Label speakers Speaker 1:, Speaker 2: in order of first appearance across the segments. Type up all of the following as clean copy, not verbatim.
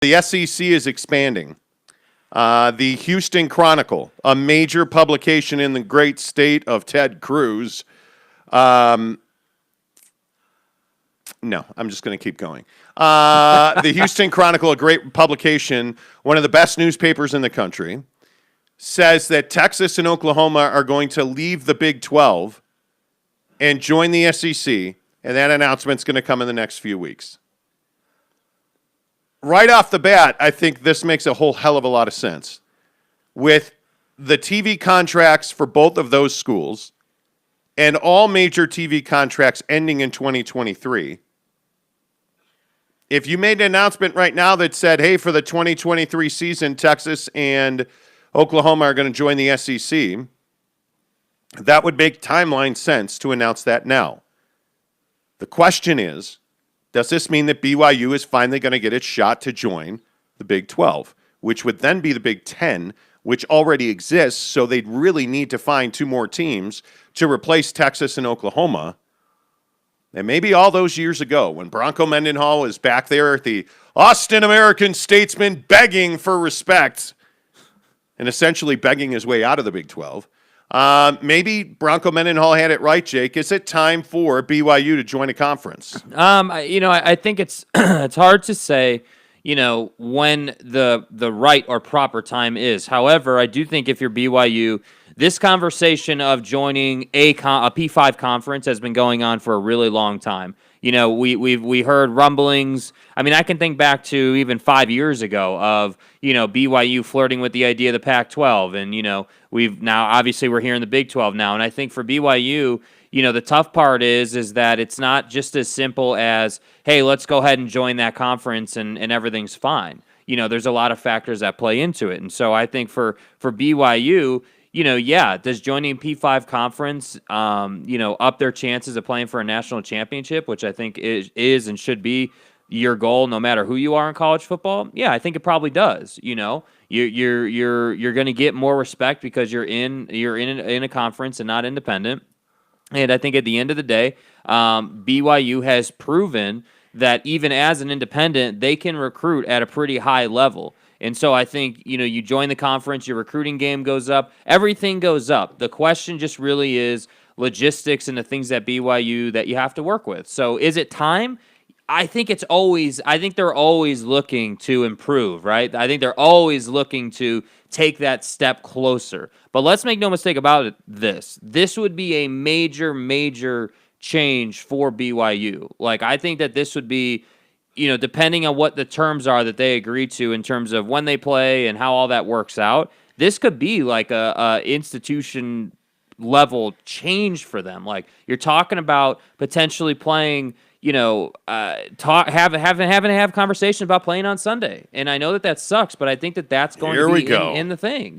Speaker 1: The SEC is expanding. The Houston Chronicle, a major publication in the great state of Ted Cruz. No, I'm just going to keep going. The Houston Chronicle, a great publication, one of the best newspapers in the country, says that Texas and Oklahoma are going to leave the Big 12 and join the SEC, and that announcement's going to come in the next few weeks. Right off the bat, I think this makes a whole hell of a lot of sense. With the TV contracts for both of those schools and all major TV contracts ending in 2023, if you made an announcement right now that said, hey, for the 2023 season, Texas and Oklahoma are going to join the SEC, that would make timeline sense to announce that now. The question is, does this mean that BYU is finally going to get its shot to join the Big 12, which would then be the Big 10, which already exists, so they'd really need to find two more teams to replace Texas and Oklahoma? And maybe all those years ago when Bronco Mendenhall was back there at the Austin American Statesman begging for respect and essentially begging his way out of the Big 12, maybe Bronco Mendenhall had it right, Jake. Is it time for BYU to join a conference?
Speaker 2: I think it's it's hard to say, when the right or proper time is. However, I do think if you're BYU, this conversation of joining a P5 conference has been going on for a really long time. We heard rumblings. I mean, I can think back to even 5 years ago of, BYU flirting with the idea of the Pac-12. And, we've now, obviously, we're here in the Big 12 now. And I think for BYU, the tough part is that it's not just as simple as, hey, let's go ahead and join that conference and everything's fine. There's a lot of factors that play into it. And so I think for BYU, does joining P5 conference, up their chances of playing for a national championship, which I think is and should be your goal, no matter who you are in college football? Yeah, I think it probably does. You're going to get more respect because you're in a conference and not independent. And I think at the end of the day, BYU has proven that even as an independent, they can recruit at a pretty high level. And so I think, you join the conference, your recruiting game goes up, everything goes up. The question just really is logistics and the things that BYU that you have to work with. So is it time? I think they're always looking to improve, right? I think they're always looking to take that step closer. But let's make no mistake about it, this would be a major, major change for BYU. Like, I think that this would be, depending on what the terms are that they agree to in terms of when they play and how all that works out, this could be like a institution level change for them. Like, you're talking about potentially playing, having to have conversations about playing on Sunday. And I know that sucks, but I think that's going to be in the thing,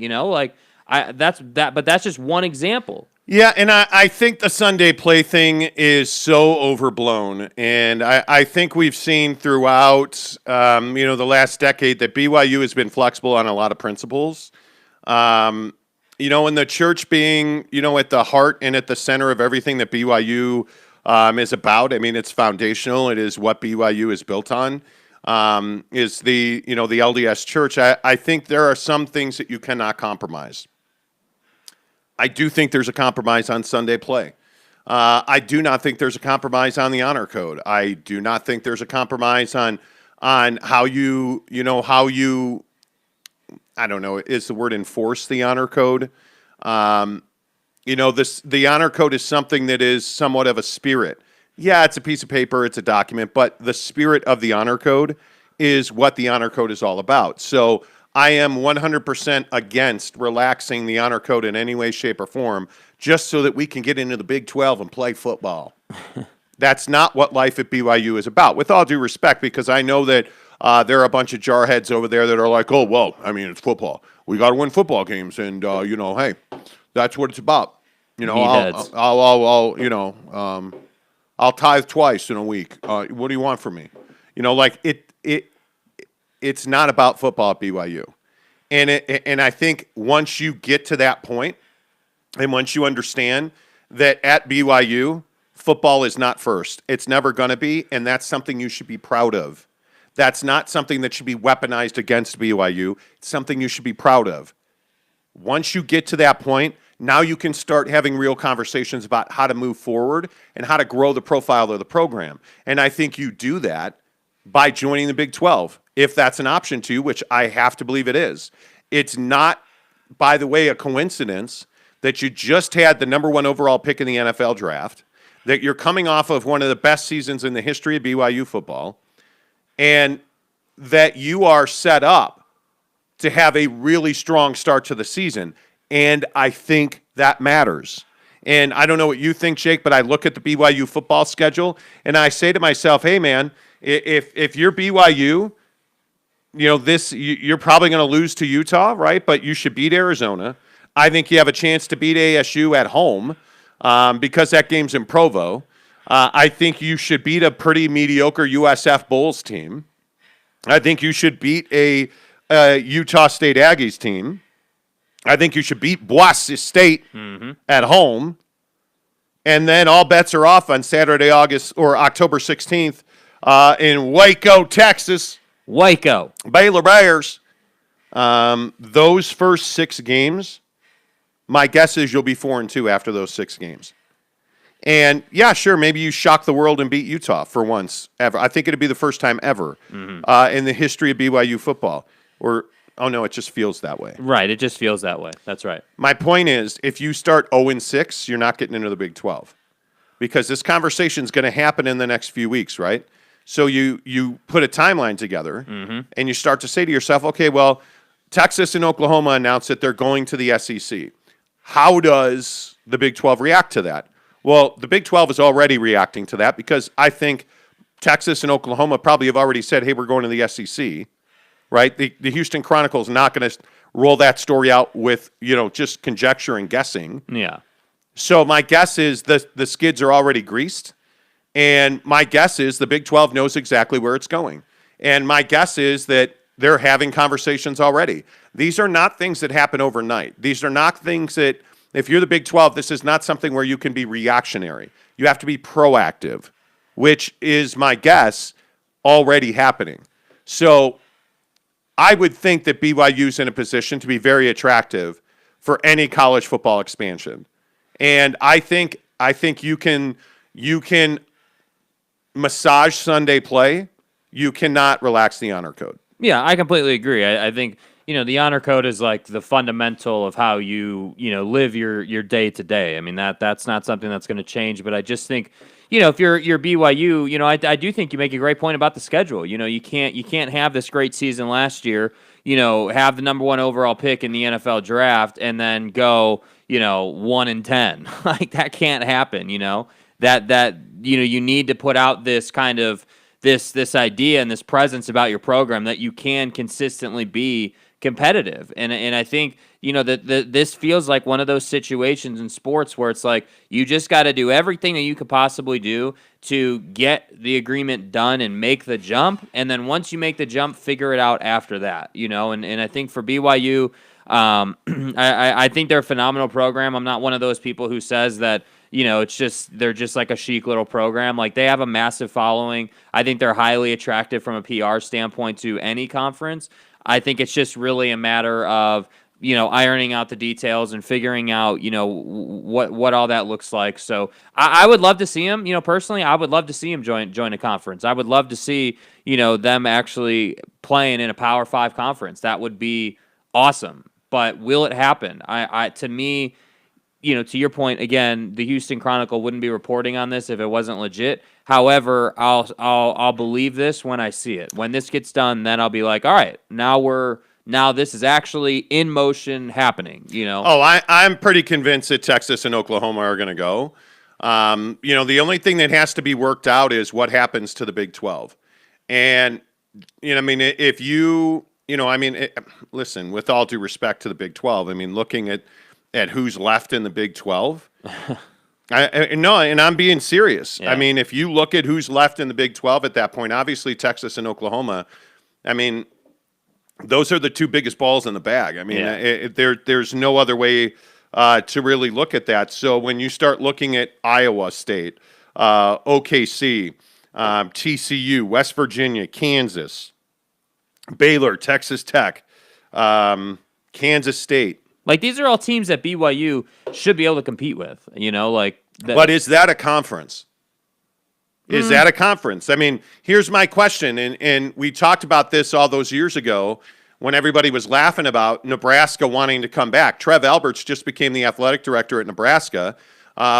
Speaker 2: but that's just one example.
Speaker 1: Yeah, and I think the Sunday play thing is so overblown. And I think we've seen throughout, the last decade that BYU has been flexible on a lot of principles. And the church being, at the heart and at the center of everything that BYU is about. I mean, it's foundational. It is what BYU is built on, is the LDS church. I think there are some things that you cannot compromise. I do think there's a compromise on Sunday play. I do not think there's a compromise on the honor code. I do not think there's a compromise on how you I don't know, is the word enforce the honor code? The honor code is something that is somewhat of a spirit. Yeah, it's a piece of paper, it's a document, but the spirit of the honor code is what the honor code is all about. So I am 100% against relaxing the honor code in any way, shape, or form just so that we can get into the Big 12 and play football. That's not what life at BYU is about, with all due respect, because I know that there are a bunch of jarheads over there that are like, oh, well, I mean, it's football. We got to win football games, and, hey, that's what it's about. I'll tithe twice in a week. What do you want from me? It's not about football at BYU. And I think once you get to that point, and once you understand that at BYU, football is not first. It's never going to be, and that's something you should be proud of. That's not something that should be weaponized against BYU. It's something you should be proud of. Once you get to that point, now you can start having real conversations about how to move forward and how to grow the profile of the program. And I think you do that by joining the Big 12, if that's an option to you, which I have to believe it is. It's not, by the way, a coincidence that you just had the number 1 overall pick in the NFL draft, that you're coming off of one of the best seasons in the history of BYU football, and that you are set up to have a really strong start to the season. And I think that matters. And I don't know what you think, Jake, but I look at the BYU football schedule and I say to myself, hey, man, if you're BYU, you're probably going to lose to Utah, right? But you should beat Arizona. I think you have a chance to beat ASU at home because that game's in Provo. I think you should beat a pretty mediocre USF Bulls team. I think you should beat a Utah State Aggies team. I think you should beat Boise State at home. And then all bets are off on Saturday, October 16th in Waco, Texas.
Speaker 2: Waco.
Speaker 1: Baylor Bears. Those first 6 games, my guess is you'll be 4-2 after those 6 games. And, yeah, sure, maybe you shock the world and beat Utah for once ever. I think it would be the first time ever in the history of BYU football. Oh, no, it just feels that way.
Speaker 2: Right, it just feels that way. That's right.
Speaker 1: My point is, if you start 0-6, you're not getting into the Big 12. Because this conversation is going to happen in the next few weeks, right? So you put a timeline together, and you start to say to yourself, okay, well, Texas and Oklahoma announced that they're going to the SEC. How does the Big 12 react to that? Well, the Big 12 is already reacting to that because I think Texas and Oklahoma probably have already said, hey, we're going to the SEC, right? The Houston Chronicle is not going to roll that story out with, just conjecture and guessing.
Speaker 2: Yeah.
Speaker 1: So my guess is the skids are already greased, and my guess is the Big 12 knows exactly where it's going. And my guess is that they're having conversations already. These are not things that happen overnight. These are not things that, if you're the Big 12, this is not something where you can be reactionary. You have to be proactive, which is, my guess, already happening. So I would think that BYU's in a position to be very attractive for any college football expansion. And I think you can massage Sunday play. You cannot relax the honor code.
Speaker 2: Yeah, I completely agree. I think, the honor code is like the fundamental of how you live your day to day. I mean, that's not something that's going to change, but I just think, if you're BYU, I do think you make a great point about the schedule. You can't have this great season last year, have the number 1 overall pick in the NFL draft and then go, 1-10. Like that can't happen, that you need to put out this kind of this idea and this presence about your program that you can consistently be competitive. And I think, that this feels like one of those situations in sports where it's like you just got to do everything that you could possibly do to get the agreement done and make the jump. And then once you make the jump, figure it out after that, and I think for BYU, I think they're a phenomenal program. I'm not one of those people who says that, they're just like a chic little program. Like they have a massive following. I think they're highly attractive from a PR standpoint to any conference. I think it's just really a matter of, ironing out the details and figuring out, what all that looks like. So I would love to see him, personally, I would love to see him join a conference. I would love to see, them actually playing in a Power 5 conference. That would be awesome. But will it happen? To me, to your point, again, the Houston Chronicle wouldn't be reporting on this if it wasn't legit. However, I'll believe this when I see it. When this gets done, then I'll be like, all right, now this is actually in motion happening,
Speaker 1: Oh, I'm pretty convinced that Texas and Oklahoma are going to go. The only thing that has to be worked out is what happens to the Big 12. And, if you, listen, with all due respect to the Big 12, looking at who's left in the Big 12, no, and I'm being serious.
Speaker 2: Yeah.
Speaker 1: If you look at who's left in the Big 12 at that point, obviously Texas and Oklahoma, those are the 2 biggest balls in the bag. There's no other way to really look at that. So when you start looking at Iowa State, OKC, TCU, West Virginia, Kansas, Baylor, Texas Tech, Kansas State.
Speaker 2: Like, these are all teams that BYU should be able to compete with,
Speaker 1: But is that a conference? Is that a conference? I mean, here's my question, and we talked about this all those years ago when everybody was laughing about Nebraska wanting to come back. Trev Alberts just became the athletic director at Nebraska,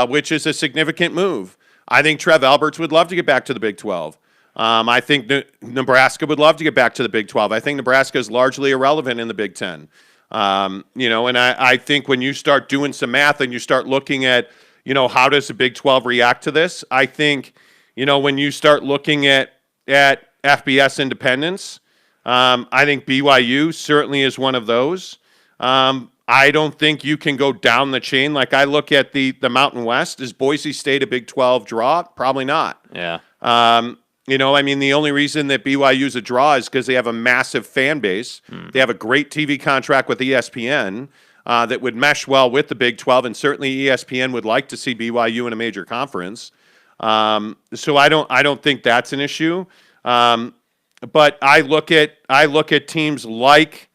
Speaker 1: which is a significant move. I think Trev Alberts would love to get back to the Big 12. I think Nebraska would love to get back to the Big 12. I think Nebraska is largely irrelevant in the Big 10. And I think when you start doing some math and you start looking at, how does the Big 12 react to this? I think, when you start looking at FBS independence, I think BYU certainly is one of those. I don't think you can go down the chain. Like, I look at the Mountain West. Is Boise State a Big 12 draw? Probably not.
Speaker 2: Yeah.
Speaker 1: The only reason that BYU is a draw is because they have a massive fan base. They have a great TV contract with ESPN that would mesh well with the Big 12, and certainly ESPN would like to see BYU in a major conference. So I don't think that's an issue. But I look at teams like,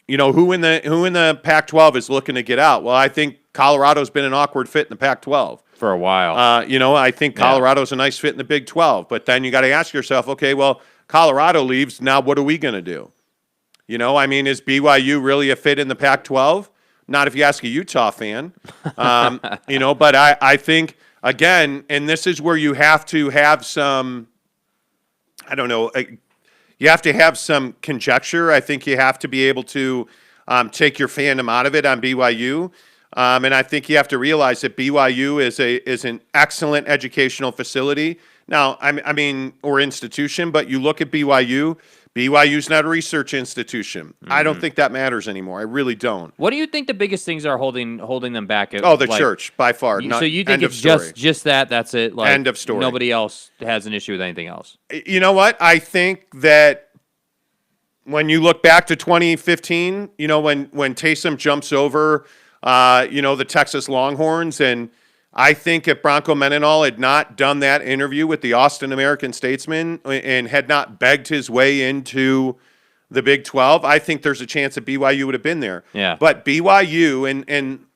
Speaker 1: who in the Pac-12 is looking to get out. Well, I think Colorado's been an awkward fit in the Pac-12
Speaker 2: for a while.
Speaker 1: I think Colorado's a nice fit in the Big 12. But then you got to ask yourself, okay, well, Colorado leaves. Now what are we going to do? Is BYU really a fit in the Pac-12? Not if you ask a Utah fan. But I think, again, and this is where you have to have some, you have to have some conjecture. I think you have to be able to take your fandom out of it on BYU. And I think you have to realize that BYU is an excellent educational facility. Now, or institution, but you look at BYU, BYU's not a research institution. Mm-hmm. I don't think that matters anymore. I really don't.
Speaker 2: What do you think the biggest things are holding them back?
Speaker 1: The church, by far.
Speaker 2: So you think it's just that's it? Like,
Speaker 1: end of story.
Speaker 2: Nobody else has an issue with anything else?
Speaker 1: You know what? I think that when you look back to 2015, when Taysom jumps over, the Texas Longhorns, and I think if Bronco Mendenhall had not done that interview with the Austin American-Statesman and had not begged his way into the Big 12, I think there's a chance that BYU would have been there.
Speaker 2: Yeah.
Speaker 1: But BYU, and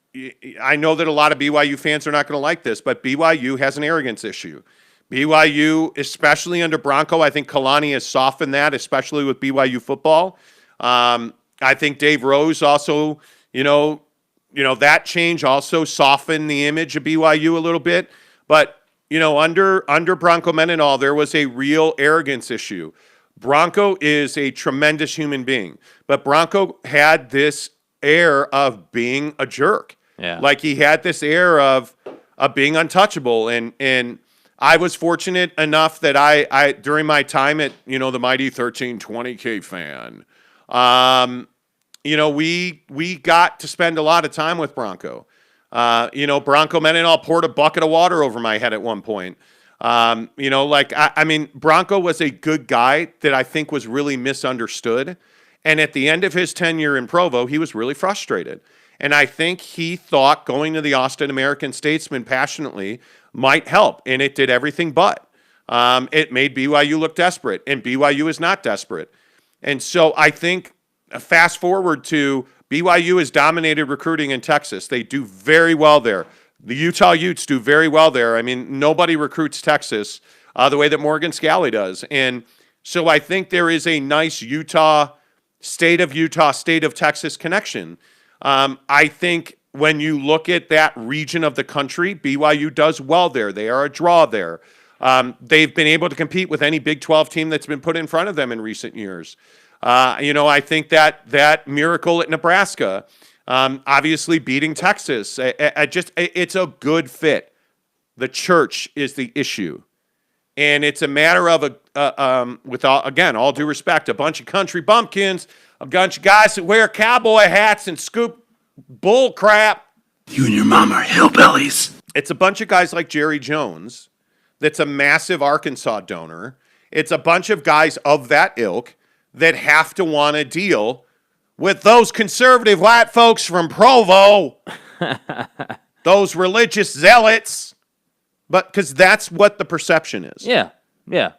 Speaker 1: I know that a lot of BYU fans are not going to like this, but BYU has an arrogance issue. BYU, especially under Bronco, I think Kalani has softened that, especially with BYU football. I think Dave Rose also, that change also softened the image of BYU a little bit. But, under Bronco Mendenhall, there was a real arrogance issue. Bronco is a tremendous human being, but Bronco had this air of being a jerk.
Speaker 2: Yeah.
Speaker 1: Like, he had this air of being untouchable. And I was fortunate enough that I during my time at, the mighty 1320K fan, we got to spend a lot of time with Bronco. Bronco Mendenhall poured a bucket of water over my head at one point. Bronco was a good guy that I think was really misunderstood. And at the end of his tenure in Provo, he was really frustrated. And I think he thought going to the Austin American-Statesman passionately might help. And it did everything but. It made BYU look desperate. And BYU is not desperate. And so I think, fast forward to BYU has dominated recruiting in Texas. They do very well there. The Utah Utes do very well there. Nobody recruits Texas the way that Morgan Scalley does. And so I think there is a nice state of Texas connection. I think when you look at that region of the country, BYU does well there. They are a draw there. They've been able to compete with any Big 12 team that's been put in front of them in recent years. I think that miracle at Nebraska, obviously beating Texas, it's a good fit. The church is the issue. And it's a matter of, all due respect, a bunch of country bumpkins, a bunch of guys that wear cowboy hats and scoop bull crap.
Speaker 3: You and your mom are hillbillies.
Speaker 1: It's a bunch of guys like Jerry Jones that's a massive Arkansas donor. It's a bunch of guys of that ilk that have to want to deal with those conservative white folks from Provo, those religious zealots, but because that's what the perception is.
Speaker 2: Yeah.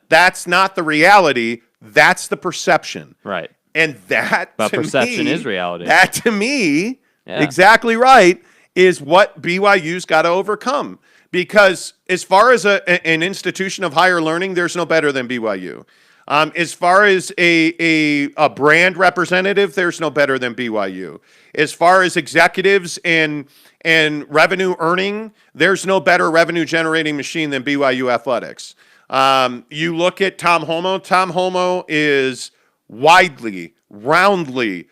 Speaker 1: That's not the reality. That's the perception.
Speaker 2: Right.
Speaker 1: And that,
Speaker 2: But
Speaker 1: to
Speaker 2: perception
Speaker 1: me,
Speaker 2: is reality.
Speaker 1: That, to me,
Speaker 2: Yeah.
Speaker 1: exactly right, is what BYU's got to overcome. Because as far as an institution of higher learning, there's no better than BYU. As far as a brand representative, there's no better than BYU. As far as executives and revenue earning, there's no better revenue generating machine than BYU athletics. You look at Tom Homo. Tom Homo is widely, roundly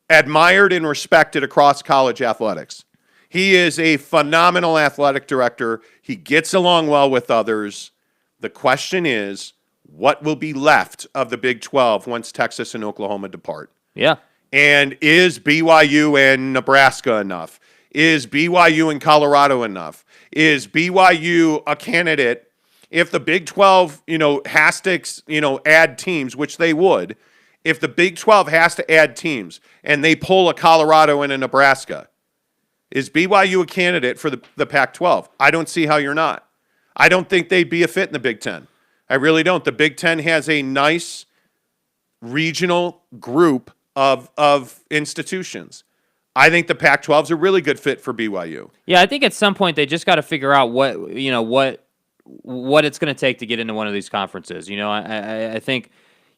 Speaker 1: admired and respected across college athletics. He is a phenomenal athletic director. He gets along well with others. The question is, what will be left of the Big 12 once Texas and Oklahoma depart?
Speaker 2: Yeah.
Speaker 1: And is BYU and Nebraska enough? Is BYU and Colorado enough? Is BYU a candidate if the Big 12, has to, add teams, which they would? If the Big 12 has to add teams and they pull a Colorado and a Nebraska, is BYU a candidate for the Pac-12? I don't see how you're not. I don't think they'd be a fit in the Big 10. I really don't. The Big 10 has a nice regional group of institutions. I think the Pac-12 is a really good fit for BYU.
Speaker 2: Yeah, I think at some point they just got to figure out what it's going to take to get into one of these conferences. I think,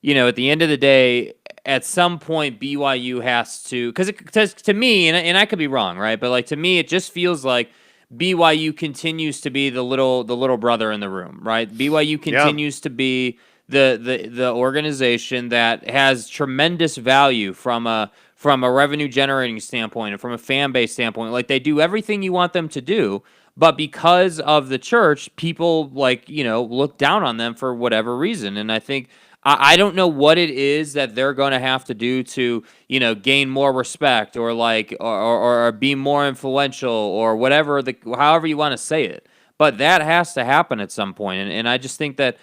Speaker 2: at the end of the day, at some point BYU has to, because to me, and I could be wrong, right? But like to me, it just feels like BYU continues to be the little brother in the room, right? BYU continues to be the organization that has tremendous value from a revenue generating standpoint and from a fan base standpoint. Like they do everything you want them to do, but because of the church, people look down on them for whatever reason. And I think I don't know what it is that they're going to have to do to, gain more respect or be more influential or however you want to say it. But that has to happen at some point. And I just think that,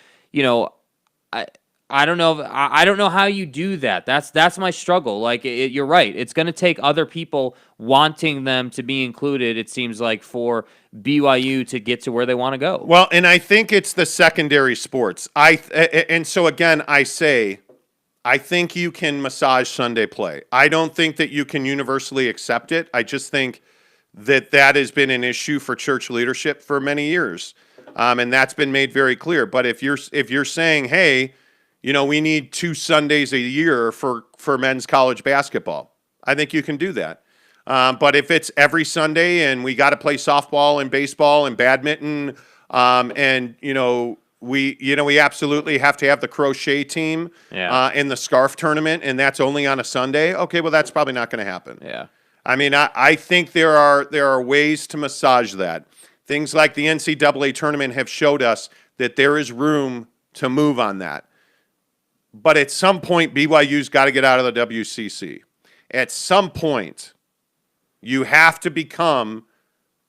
Speaker 2: I don't know. I don't know how you do that. That's my struggle. You're right. It's going to take other people wanting them to be included. It seems like for BYU to get to where they want to go.
Speaker 1: Well, and I think it's the secondary sports. So again, I think you can massage Sunday play. I don't think that you can universally accept it. I just think that has been an issue for church leadership for many years, and that's been made very clear. But if you're saying, hey, we need 2 Sundays a year for men's college basketball, I think you can do that. But if it's every Sunday and we got to play softball and baseball and badminton, and we absolutely have to have the crochet team in the scarf tournament, and that's only on a Sunday. Okay, well that's probably not going to happen.
Speaker 2: Yeah,
Speaker 1: I mean, I think there are ways to massage that. Things like the NCAA tournament have showed us that there is room to move on that. But at some point, BYU's got to get out of the WCC. At some point, you have to become,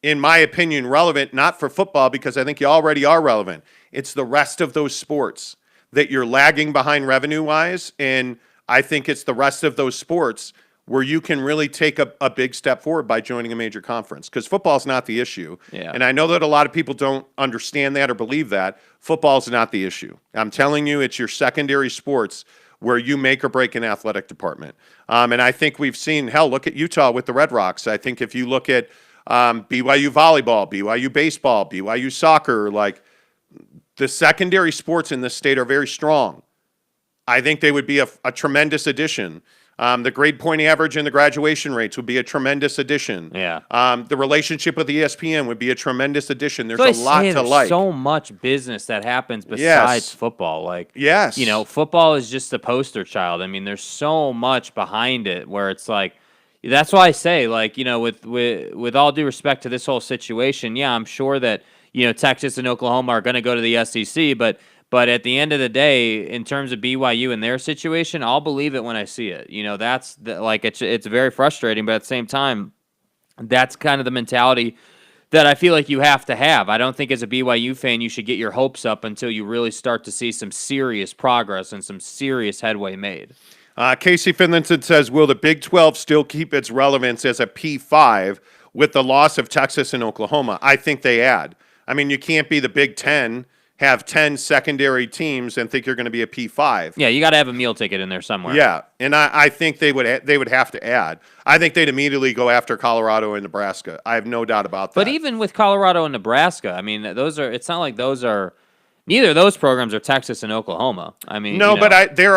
Speaker 1: in my opinion, relevant, not for football, because I think you already are relevant. It's the rest of those sports that you're lagging behind revenue-wise, and I think it's the rest of those sports where you can really take a big step forward by joining a major conference, because football's not the issue.
Speaker 2: Yeah.
Speaker 1: And I know that a lot of people don't understand that or believe that. Football's not the issue. I'm telling you, it's your secondary sports where you make or break an athletic department. And I think we've seen, look at Utah with the Red Rocks. I think if you look at BYU volleyball, BYU baseball, BYU soccer, the secondary sports in this state are very strong. I think they would be a tremendous addition. The grade point average and the graduation rates would be a tremendous addition.
Speaker 2: Yeah.
Speaker 1: The relationship with ESPN would be a tremendous addition. There's a lot to
Speaker 2: there's
Speaker 1: like.
Speaker 2: So much business that happens besides football.
Speaker 1: Yes.
Speaker 2: Football is just the poster child. I mean, there's so much behind it where it's that's why I say, with all due respect to this whole situation, yeah, I'm sure that, Texas and Oklahoma are going to go to the SEC, but at the end of the day, in terms of BYU and their situation, I'll believe it when I see it. It's very frustrating, but at the same time, that's kind of the mentality that I feel like you have to have. I don't think as a BYU fan you should get your hopes up until you really start to see some serious progress and some serious headway made.
Speaker 1: Casey Finlinson says, will the Big 12 still keep its relevance as a P5 with the loss of Texas and Oklahoma? I think they add. I mean, you can't be the Big 10 have 10 secondary teams and think you're going to be a P5.
Speaker 2: Yeah, you got to have a meal ticket in there somewhere.
Speaker 1: Yeah, and I think they would have to add. I think they'd immediately go after Colorado and Nebraska. I have no doubt about that.
Speaker 2: But even with Colorado and Nebraska, I mean, it's not like those are. Neither of those programs are Texas and Oklahoma. I mean,
Speaker 1: no, but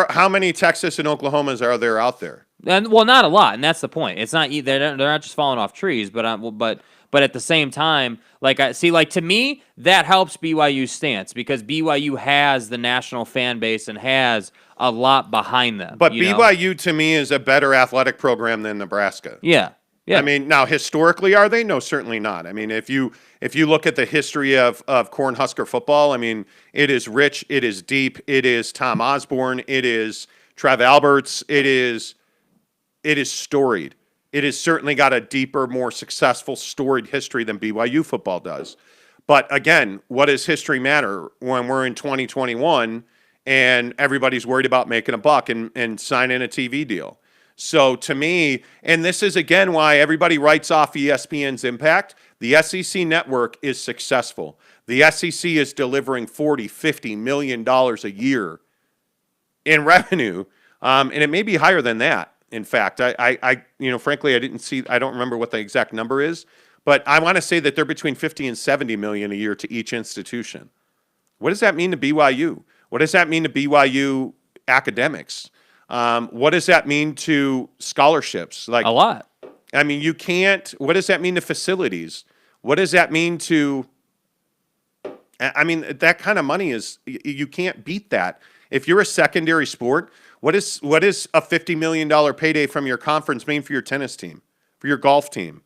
Speaker 1: how many Texas and Oklahomas are there out there?
Speaker 2: And well, not a lot, and that's the point. It's not they're not just falling off trees, but at the same time, to me, that helps BYU's stance because BYU has the national fan base and has a lot behind them.
Speaker 1: But BYU to me is a better athletic program than Nebraska.
Speaker 2: Yeah. Yeah.
Speaker 1: I mean, now historically, are they? No, certainly not. I mean, if you look at the history of Cornhusker football, I mean, it is rich, it is deep, it is Tom Osborne, it is Trev Alberts, it is storied. It has certainly got a deeper, more successful, storied history than BYU football does. But again, what does history matter when we're in 2021 and everybody's worried about making a buck and signing a TV deal? So to me, and this is again why everybody writes off ESPN's impact, the SEC network is successful. The SEC is delivering $40, $50 million a year in revenue, and it may be higher than that. In fact, I frankly, I don't remember what the exact number is, but I want to say that they're between 50 and 70 million a year to each institution. What does that mean to BYU? What does that mean to BYU academics? What does that mean to scholarships?
Speaker 2: A lot.
Speaker 1: I mean, you can't. What does that mean to facilities? What does that mean to? I mean, that kind of money you can't beat that. If you're a secondary sport, what is a $50 million payday from your conference mean for your tennis team, for your golf team?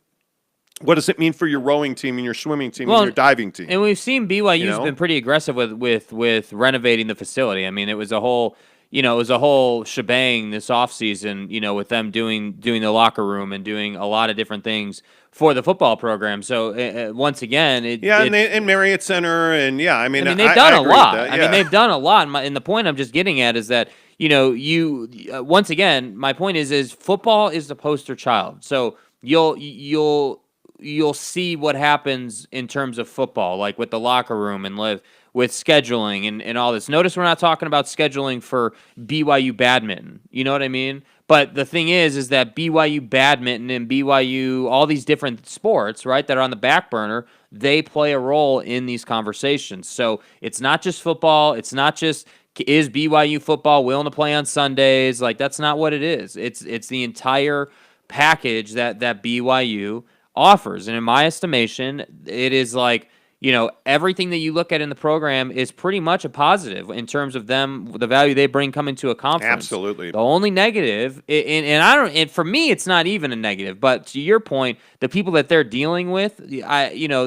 Speaker 1: What does it mean for your rowing team and your swimming team and your diving team?
Speaker 2: And we've seen BYU's been pretty aggressive with renovating the facility. I mean, it was a whole shebang this offseason, with them doing the locker room and doing a lot of different things for the football program. So once again,
Speaker 1: and Marriott Center, and they've
Speaker 2: done a lot.
Speaker 1: Yeah.
Speaker 2: I mean, they've done a lot. And the point I'm just getting at is that once again, my point is football is the poster child. So you'll see what happens in terms of football, like with the locker room and with scheduling and all this. Notice we're not talking about scheduling for BYU badminton. You know what I mean? But the thing is that BYU badminton and BYU, all these different sports, right, that are on the back burner, they play a role in these conversations. So it's not just football. It's not just, is BYU football willing to play on Sundays? Like, that's not what it is. It's the entire package that BYU offers. And in my estimation, it is like, everything that you look at in the program is pretty much a positive in terms of them, the value they bring coming to a conference.
Speaker 1: Absolutely.
Speaker 2: The only negative, and for me, it's not even a negative, but to your point, the people that they're dealing with, the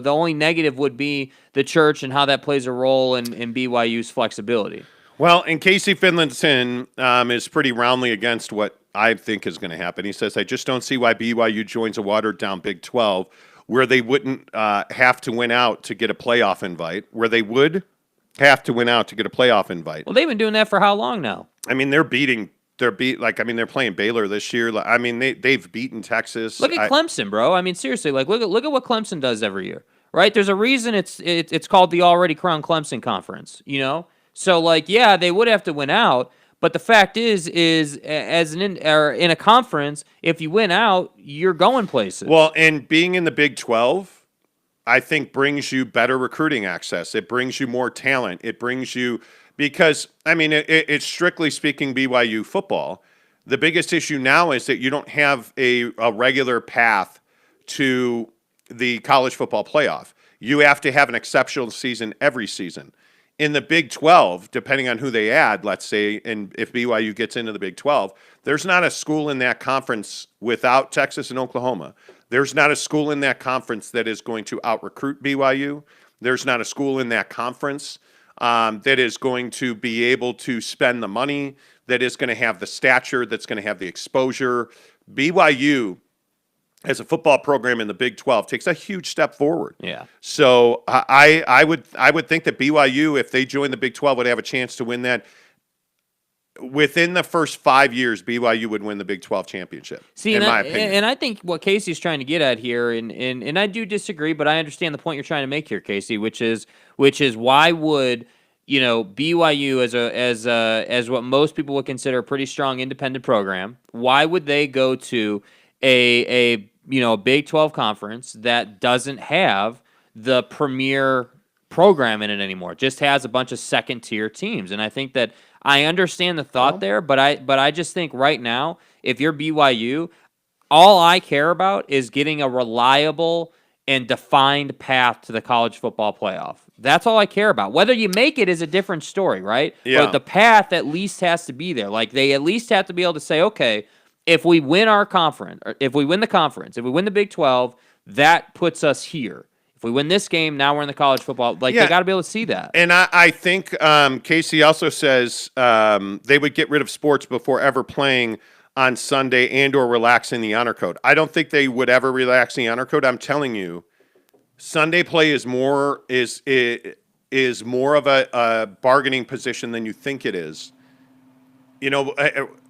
Speaker 2: only negative would be the church and how that plays a role in BYU's flexibility.
Speaker 1: Well, and Casey Finlayson is pretty roundly against what I think is going to happen. He says, I just don't see why BYU joins a watered-down Big 12 where they wouldn't have to win out to get a playoff invite, where they would have to win out to get a playoff invite.
Speaker 2: Well, they've been doing that for how long now?
Speaker 1: I mean, they're playing Baylor this year. I mean, they've beaten Texas.
Speaker 2: Look at Clemson, bro. I mean, seriously, look at what Clemson does every year, right? There's a reason it's called the already crowned Clemson Conference, So, they would have to win out. But the fact is in a conference, if you win out, you're going places.
Speaker 1: Well, and being in the Big 12, I think brings you better recruiting access. It brings you more talent. It brings you because it's strictly speaking BYU football. The biggest issue now is that you don't have a regular path to the college football playoff. You have to have an exceptional season every season. In the Big 12, depending on who they add, let's say, and if BYU gets into the Big 12, there's not a school in that conference without Texas and Oklahoma. There's not a school in that conference that is going to out-recruit BYU. There's not a school in that conference that is going to be able to spend the money, that is going to have the stature, that's going to have the exposure. BYU, as a football program in the Big 12, takes a huge step forward.
Speaker 2: Yeah.
Speaker 1: So I would think that BYU, if they join the Big 12, would have a chance to win that. Within the first 5 years, BYU would win the Big 12 championship.
Speaker 2: See,
Speaker 1: in my opinion.
Speaker 2: And I think what Casey's trying to get at here, and I do disagree, but I understand the point you're trying to make here, Casey, which is why would BYU as what most people would consider a pretty strong independent program, why would they go to a Big 12 conference that doesn't have the premier program in it anymore? It just has a bunch of second tier teams. And I think that I understand the thought there, but I just think right now, if you're BYU, all I care about is getting a reliable and defined path to the college football playoff. That's all I care about. Whether you make it is a different story, right?
Speaker 1: Yeah.
Speaker 2: But the path at least has to be there. Like, they at least have to be able to say, okay, if we win our conference, or if we win the conference, if we win the Big 12, that puts us here. If we win this game, now we're in the college football. Like, they got to be able to see that.
Speaker 1: And I think Casey also says they would get rid of sports before ever playing on Sunday and or relaxing the honor code. I don't think they would ever relax the honor code. I'm telling you, Sunday play is more of a bargaining position than you think it is.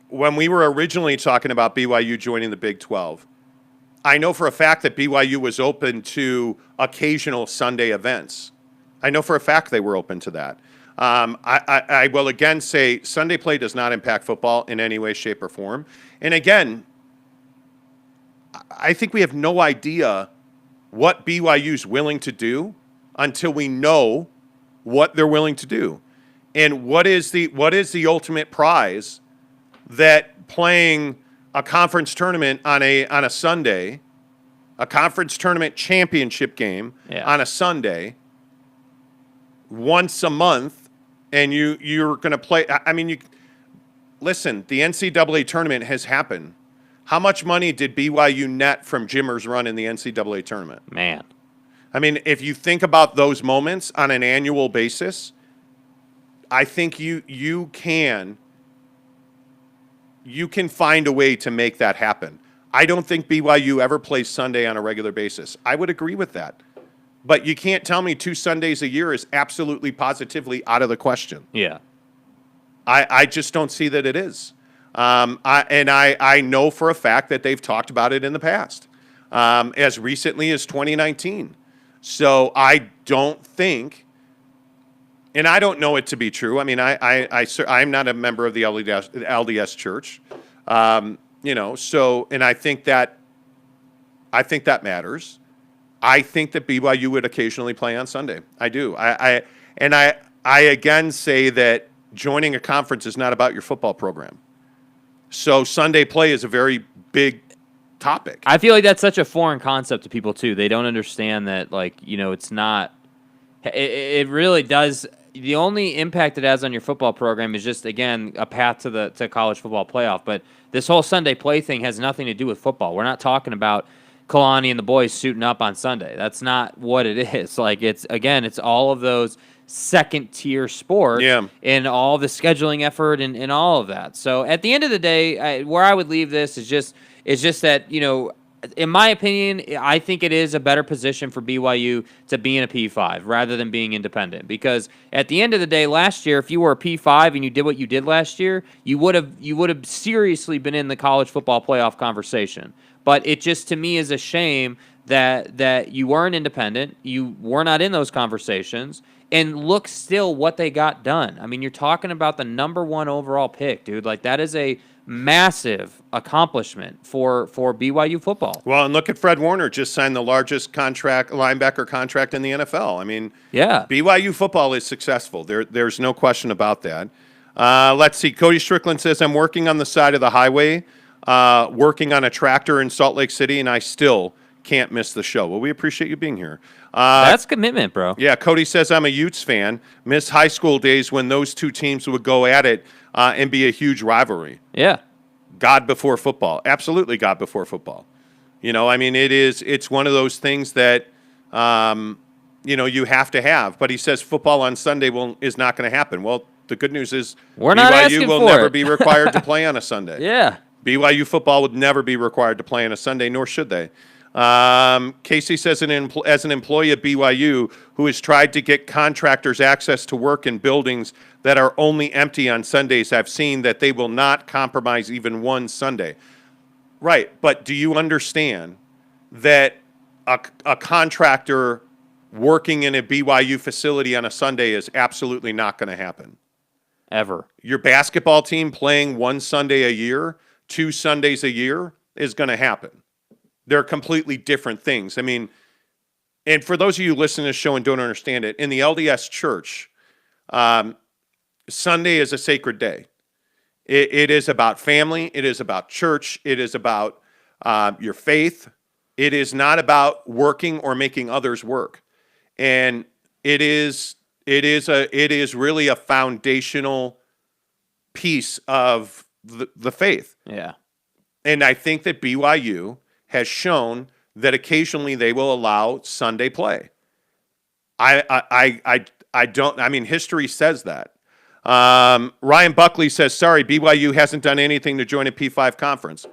Speaker 1: When we were originally talking about BYU joining the Big 12, I know for a fact that BYU was open to occasional Sunday events. I know for a fact they were open to that. I will again say Sunday play does not impact football in any way, shape, or form. And again, I think we have no idea what BYU's willing to do until we know what they're willing to do. And what is the ultimate prize that playing a conference tournament on a Sunday, a conference tournament championship game on a Sunday, once a month, and you're going to play. I mean, listen, the NCAA tournament has happened. How much money did BYU net from Jimmer's run in the NCAA tournament?
Speaker 2: Man.
Speaker 1: I mean, if you think about those moments on an annual basis, I think you can find a way to make that happen. I don't think BYU ever plays Sunday on a regular basis. I would agree with that. But you can't tell me 2 Sundays a year is absolutely positively out of the question.
Speaker 2: Yeah.
Speaker 1: I just don't see that it is. I know for a fact that they've talked about it in the past, as recently as 2019. So I don't think, and I don't know it to be true. I mean, I'm not a member of the LDS Church, So, and I think that matters. I think that BYU would occasionally play on Sunday. I do. I again say that joining a conference is not about your football program. So Sunday play is a very big topic.
Speaker 2: I feel like that's such a foreign concept to people too. They don't understand that, it's not. It really does. The only impact it has on your football program is just, again, a path to college football playoff. But this whole Sunday play thing has nothing to do with football. We're not talking about Kalani and the boys suiting up on Sunday. That's not what it is. It's all of those second-tier sports and all the scheduling effort and all of that. So at the end of the day, where I would leave this is just that, in my opinion, I think it is a better position for BYU to be in a P5 rather than being independent. Because at the end of the day, last year, if you were a P5 and you did what you did last year, you would have seriously been in the college football playoff conversation. But it just, to me, is a shame that you weren't independent, you were not in those conversations, and look still what they got done. I mean, you're talking about the #1 overall pick, dude. That is a massive accomplishment for BYU football.
Speaker 1: Well, and look at Fred Warner, just signed the largest linebacker contract in the NFL. I mean, BYU football is successful. There's no question about that. Let's see. Cody Strickland says, I'm working on the side of the highway, working on a tractor in Salt Lake City, and I still can't miss the show. Well, we appreciate you being here.
Speaker 2: That's commitment, bro.
Speaker 1: Yeah, Cody says, I'm a Utes fan. Miss high school days when those two teams would go at it and be a huge rivalry.
Speaker 2: Yeah.
Speaker 1: God before football. Absolutely God before football. I mean, it's one of those things that, you have to have. But he says football on Sunday is not going to happen. Well, the good news is BYU will never be required to play on a Sunday.
Speaker 2: Yeah.
Speaker 1: BYU football would never be required to play on a Sunday, nor should they. Casey says, as an employee at BYU who has tried to get contractors access to work in buildings that are only empty on Sundays, I've seen that they will not compromise even one Sunday. Right, but do you understand that a contractor working in a BYU facility on a Sunday is absolutely not going to happen.
Speaker 2: Ever.
Speaker 1: Your basketball team playing one Sunday a year, 2 Sundays a year is going to happen. They're completely different things. I mean, and for those of you listening to this show and don't understand it, in the LDS church, Sunday is a sacred day. It is about family. It is about church. It is about your faith. It is not about working or making others work. And it is really a foundational piece of the faith.
Speaker 2: Yeah.
Speaker 1: And I think that BYU has shown that occasionally they will allow Sunday play. I mean, history says that. Ryan Buckley says, sorry, BYU hasn't done anything to join a P5 conference.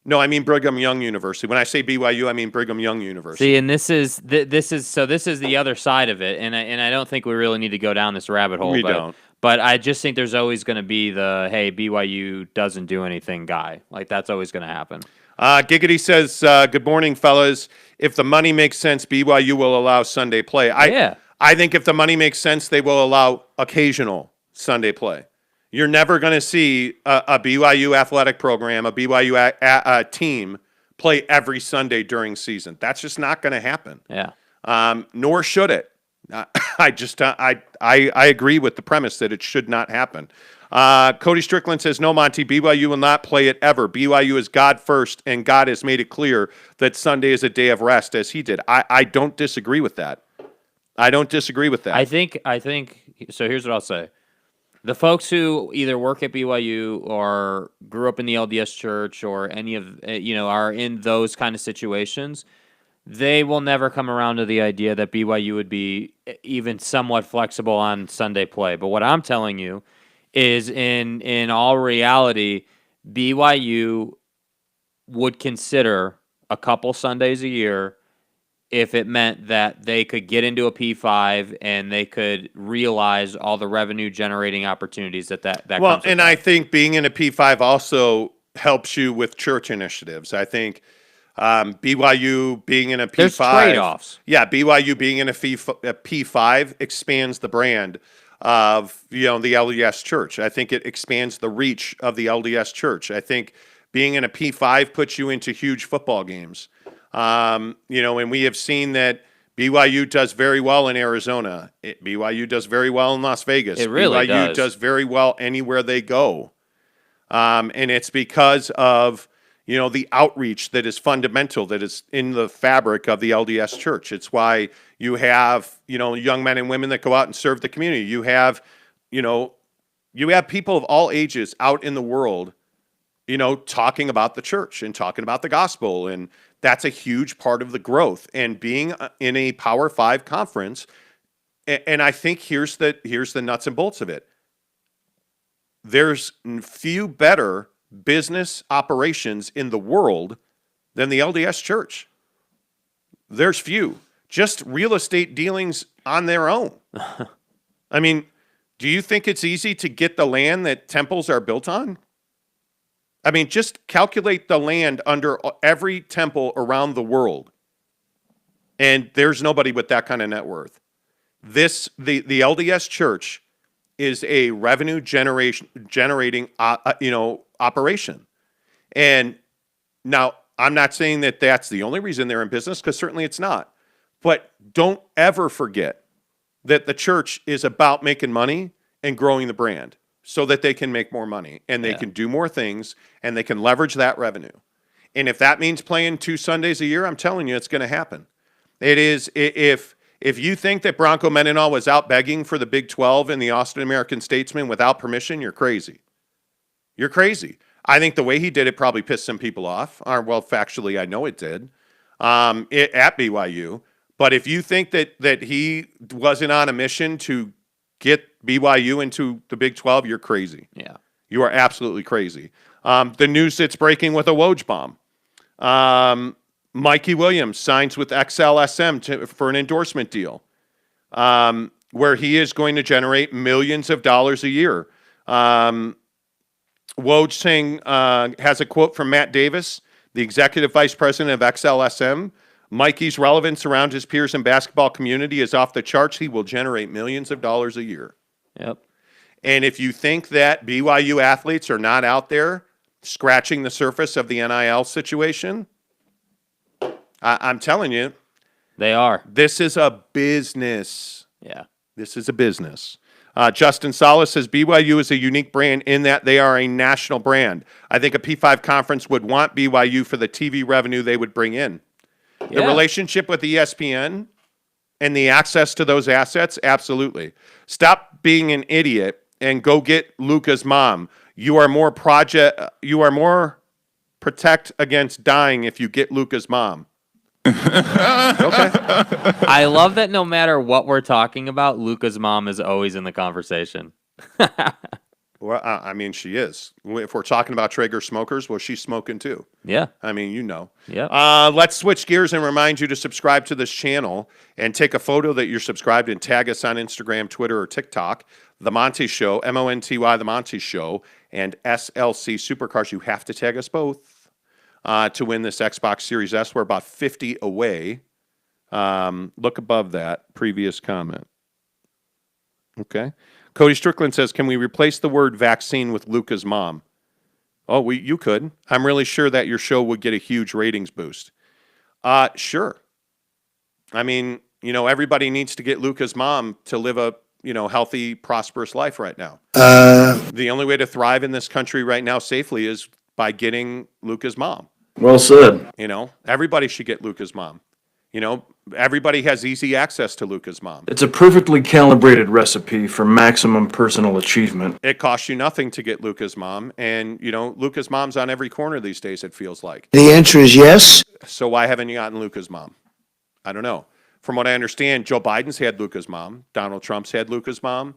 Speaker 1: No, I mean Brigham Young University. When I say BYU, I mean Brigham Young University.
Speaker 2: See, and this is the other side of it, and I don't think we really need to go down this rabbit hole.
Speaker 1: We don't.
Speaker 2: But I just think there's always going to be the, hey, BYU doesn't do anything guy. Like, that's always going to happen.
Speaker 1: Giggity says, good morning, fellas. If the money makes sense, BYU will allow Sunday play. I think if the money makes sense, they will allow occasional Sunday play. You're never going to see a BYU athletic program, a BYU team play every Sunday during season. That's just not going to happen.
Speaker 2: Yeah.
Speaker 1: Nor should it. I agree with the premise that it should not happen. Cody Strickland says, no, Monty, BYU will not play it ever. BYU is God first, and God has made it clear that Sunday is a day of rest, as he did. I don't disagree with that. I think, so here's what I'll say. The folks who either work at BYU or grew up in the LDS church or any of, are in those kind of situations, they will never come around to the idea that BYU would be even somewhat flexible on Sunday play. But what I'm telling you is in all reality, BYU would consider a couple Sundays a year if it meant that they could get into a P5 and they could realize all the revenue generating opportunities that comes with and
Speaker 2: that.
Speaker 1: I think being in a P5 also helps you with church initiatives. I think BYU being in a P5,
Speaker 2: there's trade-offs.
Speaker 1: Yeah, BYU being in a P5 expands the brand of the LDS church. I think it expands the reach of the LDS church. I think being in a P5 puts you into huge football games. And we have seen that BYU does very well in Arizona. BYU does very well in Las Vegas.
Speaker 2: It really
Speaker 1: BYU does very well anywhere they go. And it's because of, the outreach that is fundamental, that is in the fabric of the LDS church. It's why you have, young men and women that go out and serve the community. You have people of all ages out in the world, talking about the church and talking about the gospel. And that's a huge part of the growth. And being in a Power 5 conference, and I think here's the nuts and bolts of it. There's few better business operations in the world than the LDS church. There's few. Just real estate dealings on their own. I mean, do you think it's easy to get the land that temples are built on? I mean, just calculate the land under every temple around the world. And there's nobody with that kind of net worth. The LDS church is a revenue generating operation. And now I'm not saying that that's the only reason they're in business, because certainly it's not. But don't ever forget that the church is about making money and growing the brand, so that they can make more money and they can do more things and they can leverage that revenue. And if that means playing 2 Sundays a year, I'm telling you, it's going to happen. It is. If you think that Bronco Mendenhall was out begging for the Big 12 and the Austin American-Statesman without permission, you're crazy. You're crazy. I think the way he did it probably pissed some people off. Well, factually, I know it did at BYU. But if you think that he wasn't on a mission to get BYU into the Big 12, you're crazy.
Speaker 2: Yeah.
Speaker 1: You are absolutely crazy. The news that's breaking with a Woj bomb. Mikey Williams signs with XLSM for an endorsement deal where he is going to generate millions of dollars a year. Woj saying, has a quote from Matt Davis, the executive vice president of XLSM, Mikey's relevance around his peers in basketball community is off the charts. He will generate millions of dollars a year.
Speaker 2: Yep.
Speaker 1: And if you think that BYU athletes are not out there scratching the surface of the NIL situation, I'm telling you,
Speaker 2: They are.
Speaker 1: this is a business.
Speaker 2: Yeah.
Speaker 1: This is a business. Justin Salas says BYU is a unique brand in that they are a national brand. I think a P5 conference would want BYU for the TV revenue they would bring in. The
Speaker 2: Yeah.
Speaker 1: relationship with ESPN and the access to those assets, absolutely. Stop being an idiot and go get Luca's mom. You are more protect against dying if you get Luca's mom. Okay.
Speaker 2: I love that no matter what we're talking about, Luca's mom is always in the conversation.
Speaker 1: Well, I mean, she is. If we're talking about Traeger smokers, well, she's smoking too.
Speaker 2: Yeah.
Speaker 1: I mean, you know.
Speaker 2: Yeah.
Speaker 1: Let's switch gears and remind you to subscribe to this channel and take a photo that you're subscribed and tag us on Instagram, Twitter, or TikTok. The Monty Show, Monty, The Monty Show, and SLC Supercars. You have to tag us both to win this Xbox Series S. We're about 50 away. Look above that previous comment. Okay. Cody Strickland says, can we replace the word vaccine with Luca's mom? Oh, you could. I'm really sure that your show would get a huge ratings boost. Sure. I mean, everybody needs to get Luca's mom to live a, healthy, prosperous life right now. The only way to thrive in this country right now safely is by getting Luca's mom.
Speaker 4: Well said.
Speaker 1: Everybody should get Luca's mom. Everybody has easy access to Luca's mom.
Speaker 4: It's a perfectly calibrated recipe for maximum personal achievement.
Speaker 1: It costs you nothing to get Luca's mom, and Luca's mom's on every corner these days, it feels like.
Speaker 3: The answer is yes.
Speaker 1: So why haven't you gotten Luca's mom? I don't know. From what I understand, Joe Biden's had Luca's mom. Donald Trump's had Luca's mom.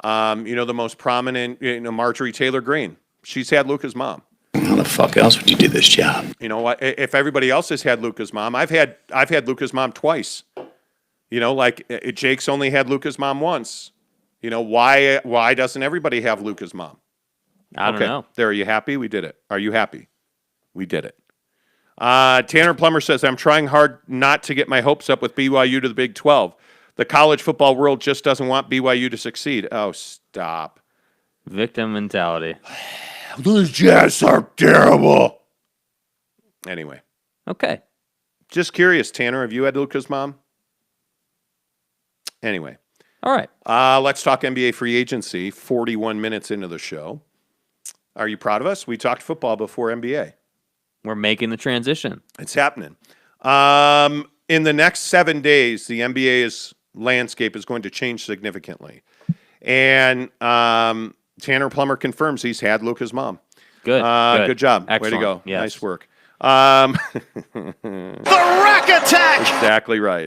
Speaker 1: The most prominent, Marjorie Taylor Greene. She's had Luca's mom.
Speaker 3: How the fuck else would you do this job?
Speaker 1: You know what? If everybody else has had Luca's mom, I've had Luca's mom twice. Jake's only had Luca's mom once. Why doesn't everybody have Luca's mom?
Speaker 2: I don't know.
Speaker 1: There, are you happy? We did it. Are you happy? We did it. Tanner Plummer says, I'm trying hard not to get my hopes up with BYU to the Big 12. The college football world just doesn't want BYU to succeed. Oh, stop.
Speaker 2: Victim mentality.
Speaker 1: Those Jazz are terrible. Anyway.
Speaker 2: Okay.
Speaker 1: Just curious, Tanner, have you had Luca's mom? Anyway.
Speaker 2: All right.
Speaker 1: Let's talk NBA free agency, 41 minutes into the show. Are you proud of us? We talked football before NBA.
Speaker 2: We're making the transition.
Speaker 1: It's happening. In the next 7 days, the NBA's landscape is going to change significantly. And Tanner Plummer confirms he's had Luca's mom.
Speaker 2: Good.
Speaker 1: Good job.
Speaker 2: Excellent.
Speaker 1: Way to go.
Speaker 2: Yes.
Speaker 1: Nice work.
Speaker 3: The rack attack!
Speaker 1: Exactly right.